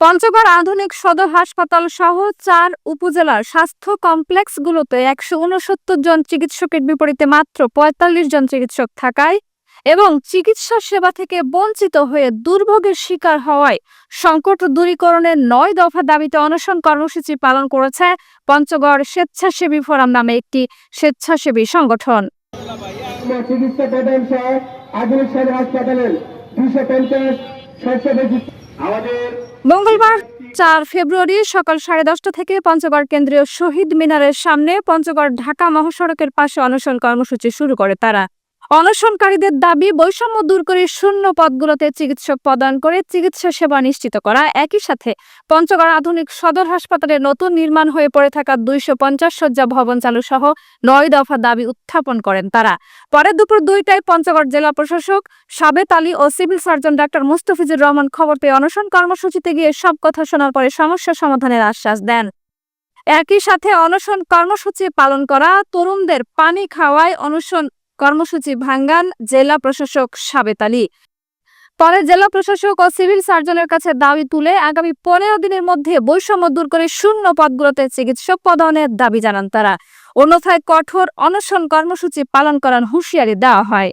পঞ্চগড় আধুনিক সদর হাসপাতাল সহ ৪ উপজেলার স্বাস্থ্য কমপ্লেক্সগুলোতে ১৬৯ জন চিকিৎসকের বিপরীতে মাত্র ৪৫ জন চিকিৎসক থাকায় এবং চিকিৎসা সেবা থেকে বঞ্চিত হয়ে দুর্ভোগের শিকার হওয়ায় সংকট দূরীকরণের ৯ দফা দাবিতে অনশন কর্মসূচি পালন করেছে পঞ্চগড় স্বেচ্ছাসেবী ফোরাম নামে একটি স্বেচ্ছাসেবী সংগঠন। চিকিৎসা প্রদান সহ আধুনিক সদর হাসপাতালের ২৫০ মঙ্গলবার ৪ ফেব্রুয়ারি সকাল 10:30 থেকে পঞ্চগড় কেন্দ্রীয় শহীদ মিনারের সামনে পঞ্চগড় ঢাকা মহাসড়কের পাশে অনশন কর্মসূচি শুরু করে তারা। অনশনকারীদের দাবি বৈষম্য দূর করে শূন্য পদগুলোতে চিকিৎসক প্রদান করে চিকিৎসা সেবা নিশ্চিত করা। একই সাথে পঞ্চগড় আধুনিক সদর হাসপাতালে নতুন নির্মাণ হয়ে পড়ে থাকা ২৫০ শয্যা ভবন চালু সহ ৯ দফা দাবি উত্থাপন করেন তারা। পরে দুপুর ২টায় পঞ্চগড় জেলা প্রশাসক সাবেত আলী ও civil surgeon doctor Mustafizur Rahman খবর পেয়ে অনশন কর্মসূচিতে গিয়ে সব কথা শোনার পরে সমস্যা সমাধানের আশ্বাস দেন। একই সাথে অনশন কর্মসূচি পালন করা তরুণদের পানি খাওয়ায় অনশন কর্মসূচি ভাঙ্গান জেলা প্রশাসক সাবেত আলী। পরে জেলা প্রশাসক ও সিভিল সার্জনের কাছে দাবি তুলে আগামী ১৫ দিনের মধ্যে বৈষম্য দূর করে শূন্য পদগুলোতে চিকিৎসক প্রদানের দাবি জানান তারা। অন্যথায় কঠোর অনশন কর্মসূচি পালন করার হুঁশিয়ারি দেওয়া হয়।